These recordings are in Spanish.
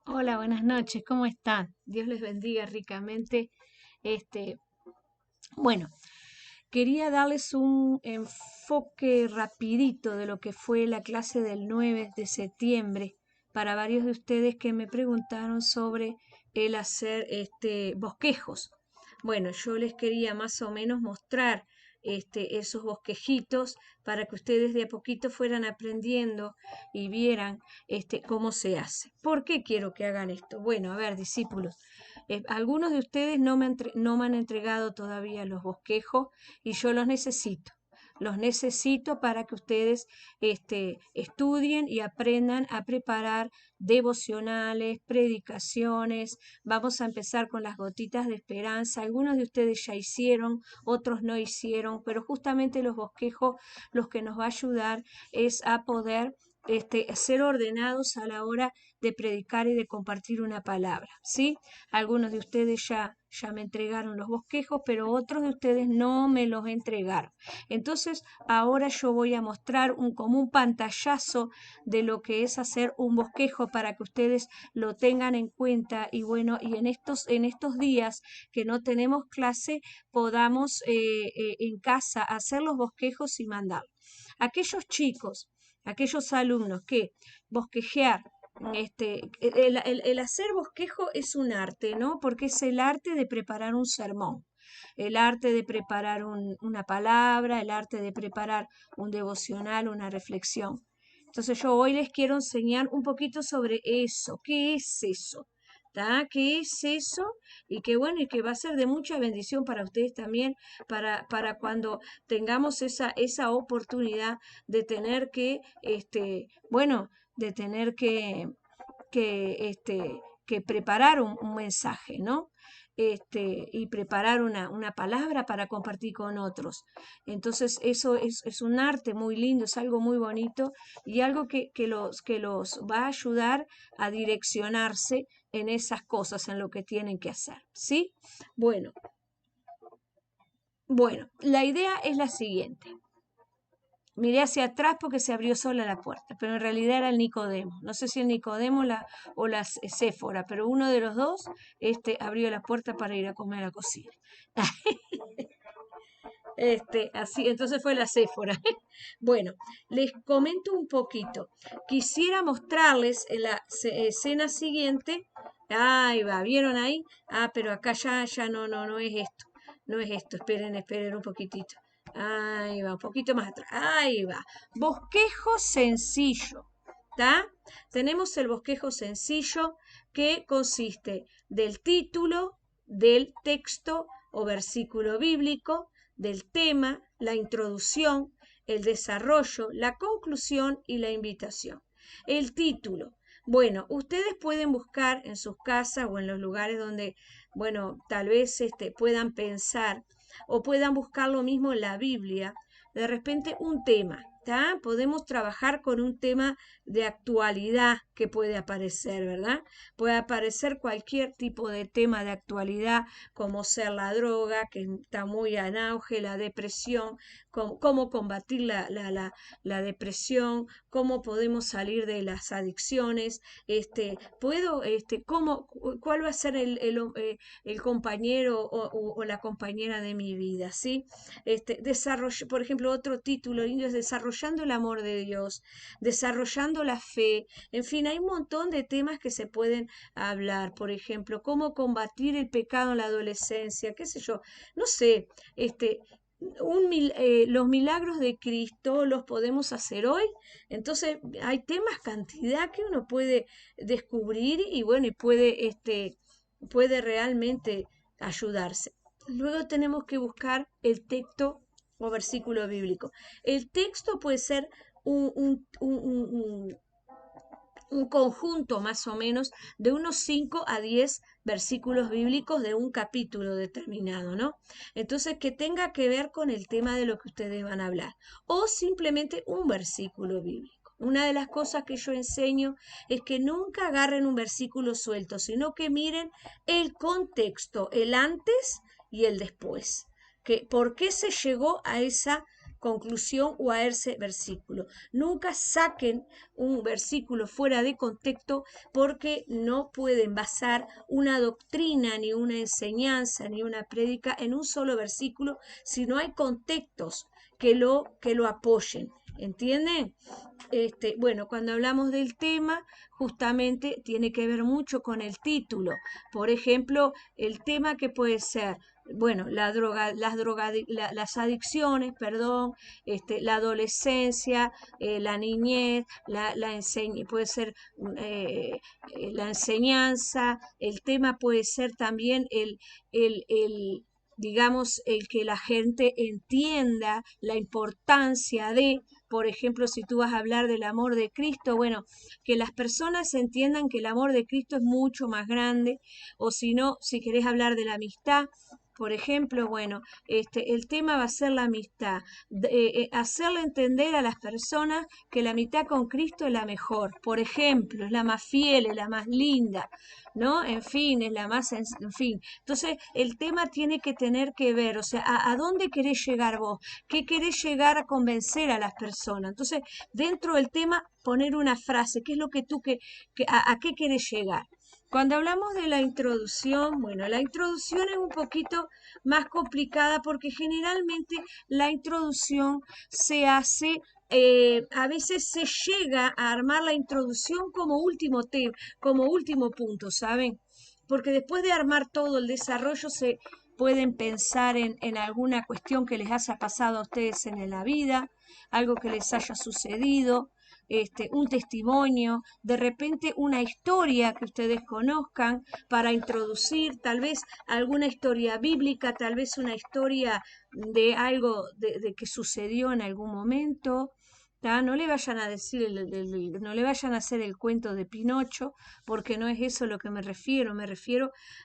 Hola, buenas noches, ¿cómo están? Dios les bendiga ricamente. Este, bueno, quería darles un enfoque rapidito de lo que fue la clase del 9 de septiembre para varios de ustedes que me preguntaron sobre el hacer bosquejos. Bueno, yo les quería más o menos mostrar esos bosquejitos para que ustedes de a poquito fueran aprendiendo y vieran cómo se hace. ¿Por qué quiero que hagan esto? Bueno, a ver, discípulos, algunos de ustedes no me han entregado todavía los bosquejos y yo los necesito. Los necesito para que ustedes estudien y aprendan a preparar devocionales, predicaciones. Vamos a empezar con las gotitas de esperanza. Algunos de ustedes ya hicieron, otros no hicieron, pero justamente los bosquejos los que nos va a ayudar es a poder ser ordenados a la hora de predicar y de compartir una palabra, ¿sí? Algunos de ustedes ya me entregaron los bosquejos, pero otros de ustedes no me los entregaron. Entonces, ahora yo voy a mostrar como un pantallazo de lo que es hacer un bosquejo para que ustedes lo tengan en cuenta y bueno, y en estos días que no tenemos clase, podamos en casa hacer los bosquejos y mandarlos. Aquellos chicos, aquellos alumnos que bosquejear el hacer bosquejo es un arte, ¿no? Porque es el arte de preparar un sermón, el arte de preparar una palabra, el arte de preparar un devocional, una reflexión. Entonces yo hoy les quiero enseñar un poquito sobre eso. ¿Qué es eso? ¿Tá? ¿Qué es eso? Y que bueno, y que va a ser de mucha bendición para ustedes también, para cuando tengamos esa oportunidad de tener bueno, de tener que preparar un mensaje, ¿no? Y preparar una palabra para compartir con otros. Entonces, eso es un arte muy lindo, es algo muy bonito y algo que los va a ayudar a direccionarse en esas cosas, en lo que tienen que hacer, ¿sí? Bueno, la idea es la siguiente. Miré hacia atrás porque se abrió sola la puerta, pero en realidad era el Nicodemo. No sé si el Nicodemo o la Séfora, pero uno de los dos abrió la puerta para ir a comer a la cocina. Así, entonces fue la Séfora. Bueno, les comento un poquito. Quisiera mostrarles en la escena siguiente. Ahí va, ¿vieron ahí? Ah, pero acá ya no es esto. No es esto. Esperen un poquitito. Ahí va, un poquito más atrás. Ahí va. Bosquejo sencillo. ¿Está? Tenemos el bosquejo sencillo que consiste del título, del texto o versículo bíblico, del tema, la introducción, el desarrollo, la conclusión y la invitación. El título. Bueno, ustedes pueden buscar en sus casas o en los lugares donde, bueno, tal vez puedan pensar o puedan buscar lo mismo en la Biblia, de repente un tema. ¿Tá? Podemos trabajar con un tema de actualidad que puede aparecer, ¿verdad? Puede aparecer cualquier tipo de tema de actualidad, como ser la droga, que está muy en auge, la depresión, cómo combatir la depresión, cómo podemos salir de las adicciones, cuál va a ser el compañero o la compañera de mi vida, ¿sí? Por ejemplo, otro título lindo es Desarrollando el amor de Dios, desarrollando la fe, en fin, hay un montón de temas que se pueden hablar, por ejemplo, cómo combatir el pecado en la adolescencia, qué sé yo, no sé, los milagros de Cristo los podemos hacer hoy, entonces hay temas cantidad que uno puede descubrir y bueno, y puede realmente ayudarse. Luego tenemos que buscar el texto o versículo bíblico. El texto puede ser un, un, un, un, un conjunto más o menos de unos 5 a 10 versículos bíblicos de un capítulo determinado, ¿no? Entonces, que tenga que ver con el tema de lo que ustedes van a hablar. O simplemente un versículo bíblico. Una de las cosas que yo enseño es que nunca agarren un versículo suelto, sino que miren el contexto, el antes y el después. ¿Por qué se llegó a esa conclusión o a ese versículo. Nunca saquen un versículo fuera de contexto porque no pueden basar una doctrina, ni una enseñanza, ni una prédica en un solo versículo si no hay contextos que lo apoyen. ¿Entienden? Bueno, cuando hablamos del tema, justamente tiene que ver mucho con el título. Por ejemplo, el tema que puede ser, bueno, las adicciones, perdón, la adolescencia, la niñez, puede ser la enseñanza, el tema puede ser también digamos, el que la gente entienda la importancia de, por ejemplo, si tú vas a hablar del amor de Cristo, bueno, que las personas entiendan que el amor de Cristo es mucho más grande, o si no, si querés hablar de la amistad, por ejemplo, bueno, el tema va a ser la amistad, hacerle entender a las personas que la amistad con Cristo es la mejor, por ejemplo, es la más fiel, es la más linda, ¿no? En fin, es la más, en fin. Entonces, el tema tiene que tener que ver, o sea, ¿a dónde querés llegar vos? ¿Qué querés llegar a convencer a las personas? Entonces, dentro del tema, poner una frase, ¿qué es lo que a qué querés llegar? Cuando hablamos de la introducción, bueno, la introducción es un poquito más complicada porque generalmente la introducción se hace, a veces se llega a armar la introducción como último tema, como último punto, ¿saben? Porque después de armar todo el desarrollo se pueden pensar en alguna cuestión que les haya pasado a ustedes en la vida, algo que les haya sucedido, un testimonio, de repente una historia que ustedes conozcan para introducir, tal vez alguna historia bíblica, tal vez una historia de algo de que sucedió en algún momento. ¿Tá? No le vayan a decir, no le vayan a hacer el cuento de Pinocho, porque no es eso lo que me refiero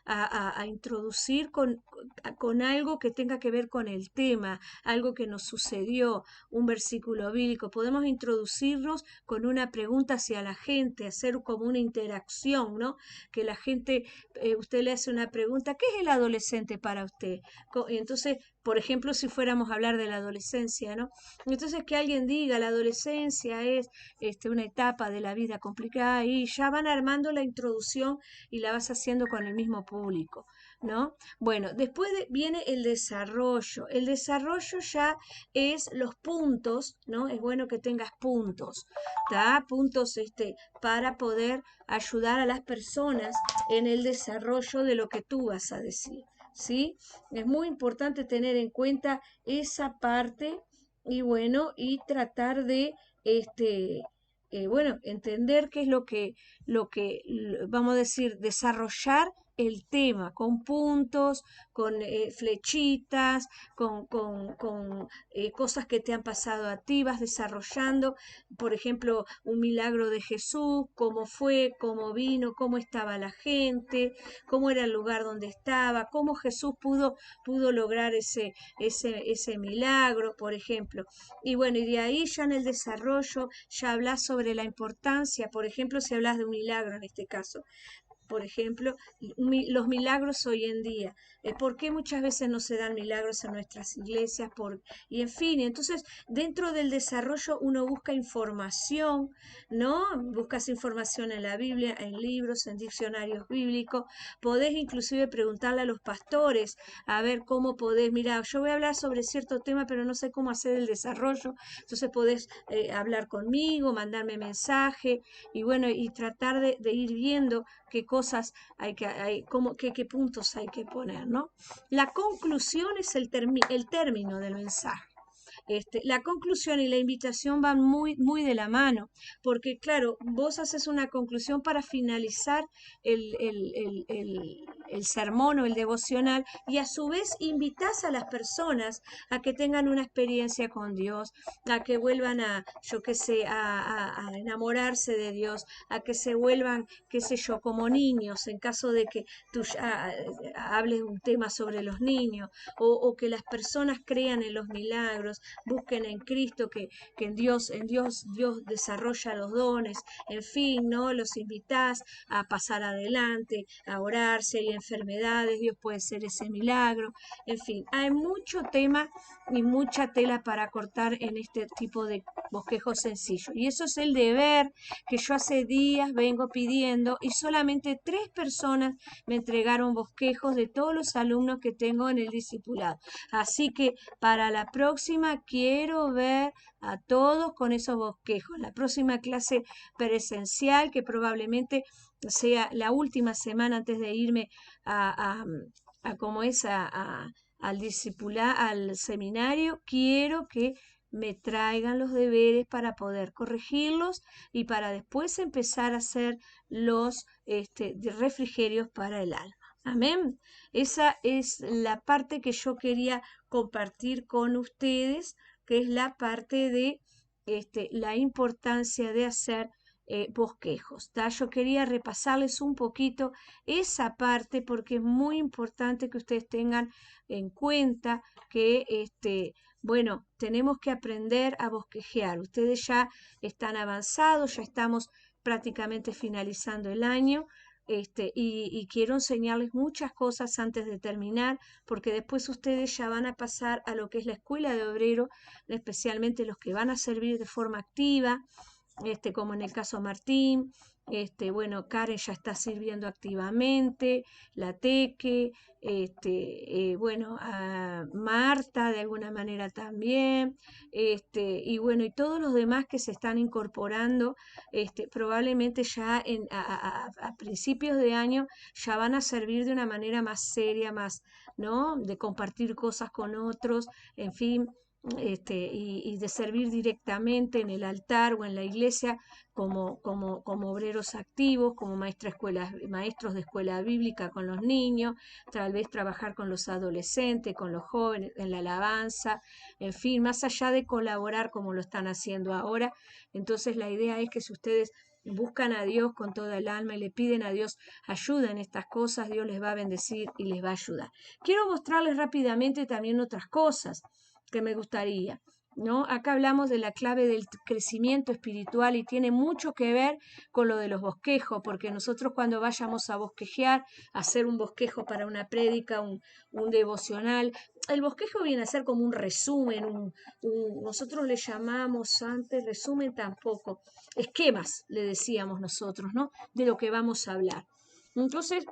a introducir con algo que tenga que ver con el tema, algo que nos sucedió, un versículo bíblico. Podemos introducirnos con una pregunta hacia la gente, hacer como una interacción, ¿no? Que la gente, usted le hace una pregunta, ¿qué es el adolescente para usted? Entonces, por ejemplo, si fuéramos a hablar de la adolescencia, ¿no? Entonces que alguien diga, la adolescencia es una etapa de la vida complicada y ya van armando la introducción y la vas haciendo con el mismo público, ¿no? Bueno, después viene el desarrollo. El desarrollo ya es los puntos, ¿no? Es bueno que tengas puntos, ¿tá? Puntos para poder ayudar a las personas en el desarrollo de lo que tú vas a decir, ¿sí? Es muy importante tener en cuenta esa parte y bueno, y tratar de bueno, entender qué es vamos a decir, desarrollar el tema con puntos, con flechitas, con cosas que te han pasado a ti, vas desarrollando, por ejemplo, un milagro de Jesús, cómo fue, cómo vino, cómo estaba la gente, cómo era el lugar donde estaba, cómo Jesús pudo lograr ese milagro, por ejemplo. Y bueno, y de ahí ya en el desarrollo ya hablas sobre la importancia, por ejemplo, si hablas de un milagro en este caso, por ejemplo, los milagros hoy en día. ¿Por qué muchas veces no se dan milagros en nuestras iglesias? Y en fin, entonces dentro del desarrollo uno busca información, ¿no? Buscas información en la Biblia, en libros, en diccionarios bíblicos. Podés inclusive preguntarle a los pastores, a ver cómo podés, mira, yo voy a hablar sobre cierto tema, pero no sé cómo hacer el desarrollo. Entonces podés hablar conmigo, mandarme mensaje y bueno, y tratar de ir viendo qué cosas qué puntos hay que poner, ¿no? La conclusión es el término del mensaje. La conclusión y la invitación van muy de la mano, porque claro, vos haces una conclusión para finalizar el sermón o el devocional y a su vez invitas a las personas a que tengan una experiencia con Dios, a que vuelvan yo qué sé, a enamorarse de Dios, a que se vuelvan, qué sé yo, como niños, en caso de que tú hables un tema sobre los niños, o que las personas crean en los milagros, busquen en Cristo, que Dios desarrolla los dones, en fin, ¿no? Los invitás a pasar adelante, a orarse y en enfermedades, Dios puede ser ese milagro, en fin, hay mucho tema y mucha tela para cortar en este tipo de bosquejos sencillos. Y eso es el deber que yo hace días vengo pidiendo y solamente 3 personas me entregaron bosquejos de todos los alumnos que tengo en el discipulado. Así que para la próxima quiero ver a todos con esos bosquejos. La próxima clase presencial, que probablemente sea la última semana antes de irme a como es al discipulado, al seminario, quiero que me traigan los deberes para poder corregirlos y para después empezar a hacer los refrigerios para el alma. Amén. Esa es la parte que yo quería compartir con ustedes, que es la parte de la importancia de hacer bosquejos. ¿Tá? Yo quería repasarles un poquito esa parte porque es muy importante que ustedes tengan en cuenta que bueno, tenemos que aprender a bosquejear. Ustedes ya están avanzados, ya estamos prácticamente finalizando el año. Y quiero enseñarles muchas cosas antes de terminar, porque después ustedes ya van a pasar a lo que es la escuela de obrero, especialmente los que van a servir de forma activa, como en el caso Martín. Bueno, Karen ya está sirviendo activamente, la Teque, bueno, a Marta de alguna manera también, y bueno, y todos los demás que se están incorporando, probablemente ya a principios de año ya van a servir de una manera más seria, más, ¿no? De compartir cosas con otros, en fin. Y de servir directamente en el altar o en la iglesia como obreros activos, como maestros de escuela bíblica con los niños, tal vez trabajar con los adolescentes, con los jóvenes, en la alabanza, en fin, más allá de colaborar como lo están haciendo ahora. Entonces la idea es que si ustedes buscan a Dios con toda el alma y le piden a Dios ayuda en estas cosas, Dios les va a bendecir y les va a ayudar. Quiero mostrarles rápidamente también otras cosas que me gustaría, ¿no? Acá hablamos de la clave del crecimiento espiritual y tiene mucho que ver con lo de los bosquejos, porque nosotros cuando vayamos a bosquejear, a hacer un bosquejo para una prédica, un devocional, el bosquejo viene a ser como un resumen, nosotros le llamamos antes, resumen tampoco, esquemas le decíamos nosotros, ¿no? De lo que vamos a hablar. Entonces,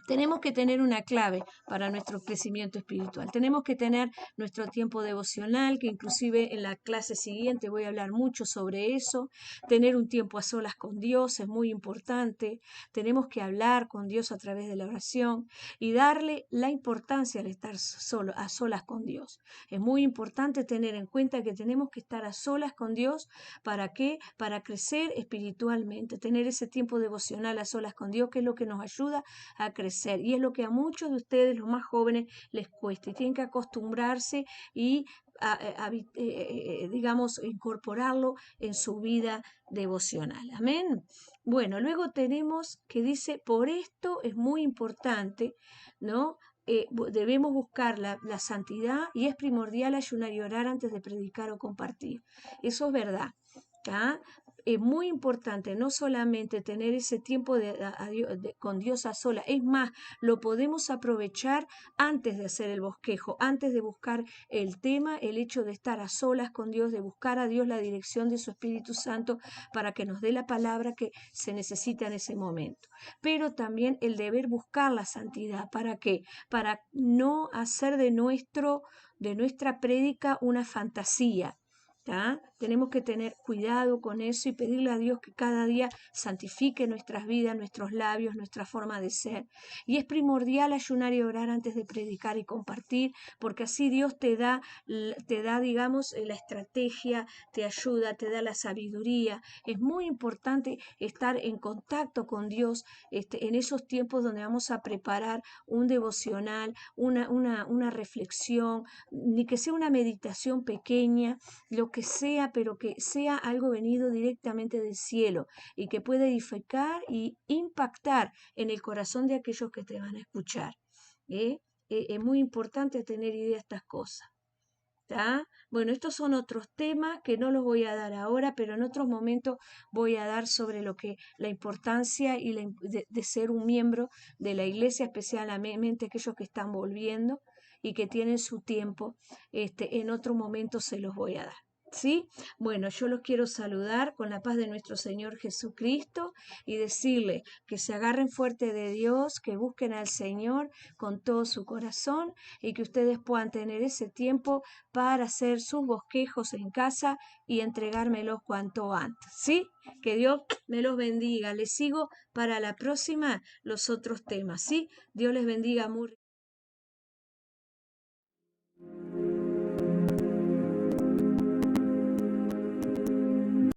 tenemos que tener una clave para nuestro crecimiento espiritual. Tenemos que tener nuestro tiempo devocional, que inclusive en la clase siguiente voy a hablar mucho sobre eso. Tener un tiempo a solas con Dios es muy importante. Tenemos que hablar con Dios a través de la oración y darle la importancia al estar a solas con Dios. Es muy importante tener en cuenta que tenemos que estar a solas con Dios. ¿Para qué? Para crecer espiritualmente. Tener ese tiempo devocional a solas con Dios, que es lo que nos ayuda a crecer, y es lo que a muchos de ustedes, los más jóvenes, les cuesta y tienen que acostumbrarse y digamos, incorporarlo en su vida devocional. Amén. Bueno, luego tenemos que dice, por esto es muy importante, ¿no? Debemos buscar la santidad y es primordial ayunar y orar antes de predicar o compartir. Eso es verdad. ¿Ah? Es muy importante no solamente tener ese tiempo con Dios a sola, es más, lo podemos aprovechar antes de hacer el bosquejo, antes de buscar el tema, el hecho de estar a solas con Dios, de buscar a Dios la dirección de su Espíritu Santo para que nos dé la palabra que se necesita en ese momento. Pero también el deber buscar la santidad. ¿Para qué? Para no hacer de nuestra prédica una fantasía. ¿Tá? Tenemos que tener cuidado con eso y pedirle a Dios que cada día santifique nuestras vidas, nuestros labios, nuestra forma de ser. Y es primordial ayunar y orar antes de predicar y compartir, porque así Dios te da, digamos, la estrategia, te ayuda, te da la sabiduría. Es muy importante estar en contacto con Dios en esos tiempos donde vamos a preparar un devocional, una reflexión, ni que sea una meditación pequeña, lo que sea, pero que sea algo venido directamente del cielo y que pueda edificar y impactar en el corazón de aquellos que te van a escuchar. Es muy importante tener idea de estas cosas. ¿tá? Bueno, estos son otros temas que no los voy a dar ahora, pero en otros momentos voy a dar sobre lo que la importancia y de ser un miembro de la iglesia, especialmente aquellos que están volviendo y que tienen su tiempo. En otro momento se los voy a dar. ¿Sí? Bueno, yo los quiero saludar con la paz de nuestro Señor Jesucristo y decirle que se agarren fuerte de Dios, que busquen al Señor con todo su corazón y que ustedes puedan tener ese tiempo para hacer sus bosquejos en casa y entregármelos cuanto antes. ¿Sí? Que Dios me los bendiga. Les sigo para la próxima los otros temas. ¿Sí? Dios les bendiga muy.